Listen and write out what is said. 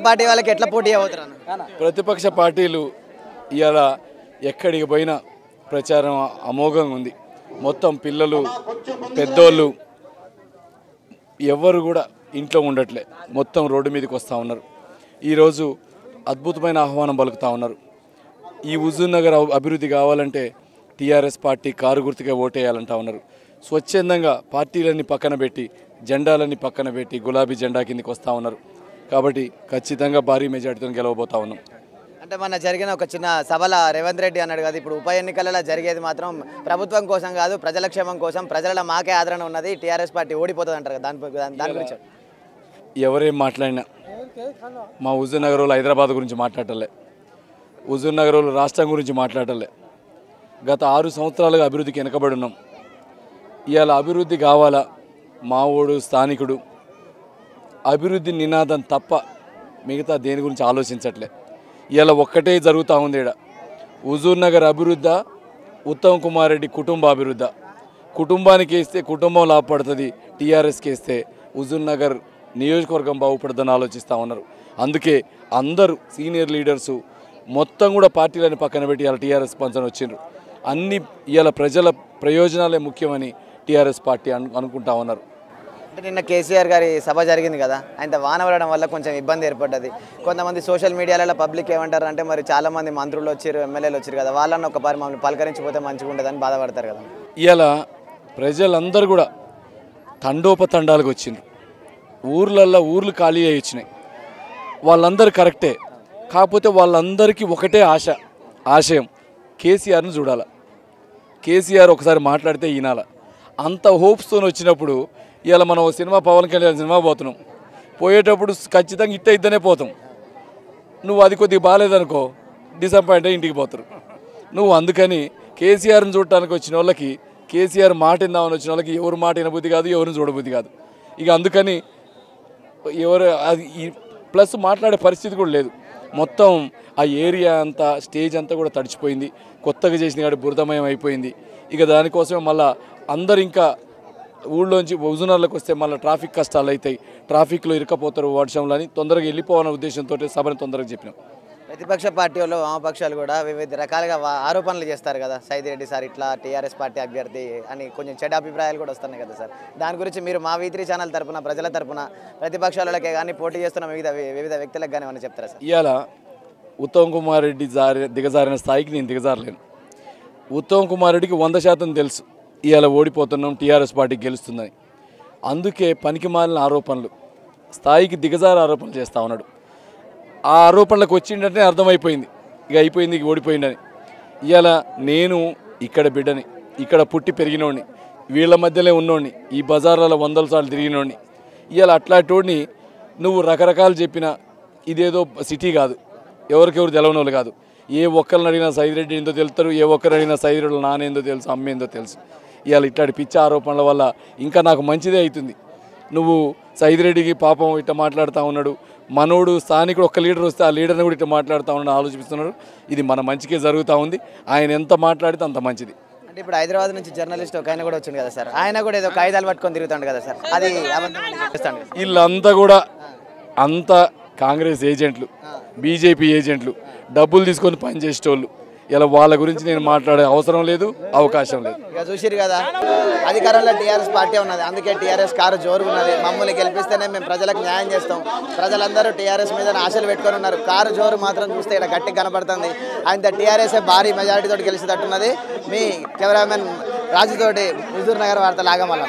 Party వాళ్ళకి ఎట్లా పోటీ అవుతారు? ప్రతిపక్ష పార్టీలు ఇవాళ ఎక్కడికి పోయినా ప్రచారం అమోఘంగా ఉంది. మొత్తం పిల్లలు పెద్దోళ్ళు ఎవరు కూడా ఇంట్లో ఉండట్లే, మొత్తం రోడ్డు మీదకి వస్తూ ఉన్నారు. ఈరోజు అద్భుతమైన ఆహ్వానం పలుకుతూ ఉన్నారు. ఈ హుజూర్ నగర్ అభివృద్ధి కావాలంటే టీఆర్ఎస్ పార్టీ కారు గుర్తుగా ఓటేయాలంటా ఉన్నారు. స్వచ్ఛందంగా పార్టీలన్నీ పక్కన పెట్టి జెండాలన్నీ పక్కన పెట్టి గులాబీ జెండా కిందకి వస్తూ ఉన్నారు. కాబట్టి ఖచ్చితంగా భారీ మెజార్టీతో గెలవబోతా ఉన్నాం. అంటే మన జరిగిన ఒక చిన్న సభల రేవంత్ రెడ్డి అన్నాడు కదా, ఇప్పుడు ఉప ఎన్నికలలో జరిగేది మాత్రం ప్రభుత్వం కోసం కాదు, ప్రజల క్షేమం కోసం, ప్రజల మాకే ఆదరణ ఉన్నది, టీఆర్ఎస్ పార్టీ ఓడిపోతుంది అంటారు కదా, దాని గురించి ఎవరేం మాట్లాడినా మా హుజూర్ నగర్ వాళ్ళు హైదరాబాద్ గురించి మాట్లాడలే, హుజూర్ నగర్ వాళ్ళు రాష్ట్రం గురించి మాట్లాడలే. గత 6 సంవత్సరాలుగా అభివృద్ధికి వెనకబడి ఉన్నాం. ఇవాళ అభివృద్ధి కావాలా, మావోడు స్థానికుడు అభివృద్ధి నినాదం తప్ప మిగతా దేని గురించి ఆలోచించట్లే. ఇవాళ ఒక్కటే జరుగుతూ ఉంది. ఇక్కడ హుజూర్ నగర్ అభివృద్ధి, ఉత్తమ్ కుమార్ రెడ్డి కుటుంబ అభివృద్ధి. కుటుంబానికి వేస్తే కుటుంబం లాభపడుతుంది, టీఆర్ఎస్కి వేస్తే హుజూర్ నగర్ నియోజకవర్గం బాగుపడుతుందని ఆలోచిస్తూ ఉన్నారు. అందుకే అందరూ సీనియర్ లీడర్సు మొత్తం కూడా పార్టీలని పక్కన పెట్టి ఇవాళ టీఆర్ఎస్ పంచని వచ్చిండ్రు. అన్ని ఇవాళ ప్రజల ప్రయోజనాలే ముఖ్యమని టీఆర్ఎస్ పార్టీ అనుకుంటా ఉన్నారు. అంటే నిన్న కేసీఆర్ గారి సభ జరిగింది కదా, ఆయన వాన పడడం వల్ల కొంచెం ఇబ్బంది ఏర్పడ్డది. కొంతమంది సోషల్ మీడియాలలో పబ్లిక్ ఏమంటారు అంటే, మరి చాలామంది మంత్రులు వచ్చారు, ఎమ్మెల్యేలు వచ్చారు కదా, వాళ్ళని ఒకసారి మమ్మల్ని పలకరించిపోతే మంచిగా ఉండదని బాధపడతారు కదా. ఇవాళ ప్రజలందరూ కూడా తండోపతండాలకు వచ్చిండ్రు. ఊర్లు ఖాళీ అయి వచ్చినాయి. వాళ్ళందరూ కరెక్టే, కాకపోతే వాళ్ళందరికీ ఒకటే ఆశయం కేసీఆర్ను చూడాలి. కేసీఆర్ ఒకసారి మాట్లాడితే వినాల. అంత హోప్స్తో వచ్చినప్పుడు ఇవాళ మనం సినిమా పవన్ కళ్యాణ్ సినిమా పోతున్నాం, పోయేటప్పుడు ఖచ్చితంగా ఇద్దనే పోతాం. నువ్వు అది కొద్దిగా బాగాలేదనుకో డిసప్పాయింట్ అయ్యి ఇంటికి పోతారు. నువ్వు అందుకని కేసీఆర్ని చూడటానికి వచ్చిన వాళ్ళకి, కేసీఆర్ మాట విందామని వచ్చిన వాళ్ళకి ఎవరు మాట వినబుద్ధి కాదు, ఎవరిని చూడబుద్ధి కాదు. ఇక అందుకని ఎవరు అది ప్లస్ మాట్లాడే పరిస్థితి కూడా లేదు. మొత్తం ఆ ఏరియా అంతా స్టేజ్ అంతా కూడా తడిచిపోయింది. కొత్తగా చేసిన కాడి బురదమయం అయిపోయింది. ఇక దానికోసమే మళ్ళీ అందరు ఇంకా ఊళ్ళోంచి హుజూర్నగర్లోకి వస్తే మళ్ళీ ట్రాఫిక్ కష్టాలు అవుతాయి, ట్రాఫిక్లో ఇరుకపోతారు వర్షంలో అని తొందరగా వెళ్ళిపోవాలనే ఉద్దేశంతో సభని తొందరగా చెప్పినాం. ప్రతిపక్ష పార్టీ వాళ్ళు వామపక్షాలు కూడా వివిధ రకాలుగా ఆరోపణలు చేస్తారు కదా, సైదిరెడ్డి సార్ ఇట్లా టీఆర్ఎస్ పార్టీ అభ్యర్థి అని కొంచెం చెడ్డ అభిప్రాయాలు కూడా వస్తున్నాయి కదా సార్. దాని గురించి మీరు మా V3 ఛానల్ తరపున, ప్రజల తరపున, ప్రతిపక్షాలకే కానీ పోటీ చేస్తున్న వివిధ వ్యక్తులకు కానీ ఏమైనా చెప్తారా సార్? ఇవాళ ఉత్తమ్ కుమార్ రెడ్డి దిగజారిన స్థాయికి నేను దిగజారలేను. ఉత్తమ్ కుమార్ రెడ్డికి 100% తెలుసు ఇవాళ ఓడిపోతున్నాం, టీఆర్ఎస్ పార్టీ గెలుస్తుందని. అందుకే పనికిమాలిన ఆరోపణలు, స్థాయికి దిగజారి ఆరోపణలు చేస్తూ ఉన్నాడు. ఆ ఆరోపణలకు వచ్చిందంటే అర్థమైపోయింది, ఇక అయిపోయింది, ఇక ఓడిపోయిందని. ఇవాళ నేను ఇక్కడ బిడ్డని, ఇక్కడ పుట్టి పెరిగినోడిని, వీళ్ళ మధ్యలో ఉన్నోడిని, ఈ బజార్లలో 100 సార్లు తిరిగినోడిని. ఇవాళ అట్లాంటోడిని నువ్వు రకరకాలు చెప్పినా ఇదేదో సిటీ కాదు, ఎవరికెవరు తెలవని వాళ్ళు కాదు. ఏ ఒక్కరిని అడిగినా సైదిరెడ్డి ఏందో తెలుస్తారు, ఏ ఒక్కరిని అడిగినా సైదిరెడ్డి నానేందో తెలుసు, అమ్మేందో తెలుసు. ఇవాళ ఇట్లాంటి పిచ్చి ఆరోపణల వల్ల ఇంకా నాకు మంచిదే అవుతుంది. నువ్వు సైదిరెడ్డికి పాపం ఇట్లా మాట్లాడుతూ ఉన్నాడు, మనోడు స్థానికుడు ఒక్క లీడర్ వస్తే ఆ లీడర్ని కూడా ఇట్లా మాట్లాడుతూ ఉన్నాడు ఆలోచిస్తున్నారు. ఇది మన మంచికే జరుగుతూ ఉంది. ఆయన ఎంత మాట్లాడితే అంత మంచిది. అంటే ఇప్పుడు హైదరాబాద్ నుంచి జర్నలిస్ట్ ఒక ఆయన కూడా వచ్చింది కదా సార్, ఆయన కూడా ఏదో కాగితాలు పట్టుకొని తిరుగుతాడు కదా సార్, అది వీళ్ళంతా కూడా అంతా కాంగ్రెస్ ఏజెంట్లు, బీజేపీ ఏజెంట్లు, డబ్బులు తీసుకొని పనిచేసేటోళ్ళు. ఇలా వాళ్ళ గురించి నేను మాట్లాడే అవసరం లేదు, అవకాశం లేదు. ఇక చూసిరు కదా, అధికారంలో టీఆర్ఎస్ పార్టీ ఉన్నది, అందుకే టీఆర్ఎస్ కారు జోరుగున్నది. మమ్మల్ని గెలిపిస్తేనే మేము ప్రజలకు న్యాయం చేస్తాం. ప్రజలందరూ టీఆర్ఎస్ మీద ఆశలు పెట్టుకొని ఉన్నారు. కారు జోరు మాత్రం చూస్తే ఇక్కడ గట్టిగా కనపడుతుంది. ఆయన టీఆర్ఎస్ భారీ మెజారిటీతో గెలిచేటట్టున్నది. మీ కెమెరామెన్ రాజుతోటి హుజూర్ నగర్ వార్తలు ఆగమల్ల.